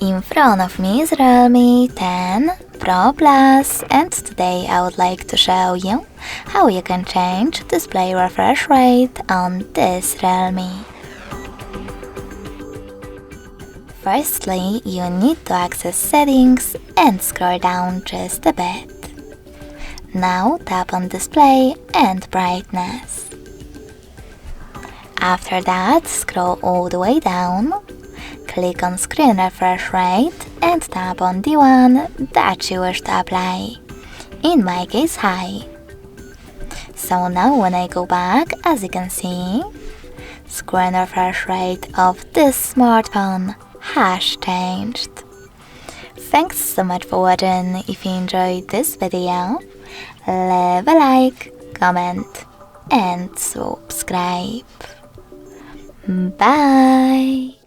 In front of me is Realme 10 Pro Plus, and today I would like to show you how you can change display refresh rate on this Realme. Firstly, you need to access settings and scroll down just a bit. Now tap on display and brightness. After that, scroll all the way down. Click on screen refresh rate and tap on the one that you wish to apply, in my case high. So now when I go back, as you can see, screen refresh rate of this smartphone has changed. Thanks so much for watching. If you enjoyed this video, leave a like, comment and subscribe. Bye!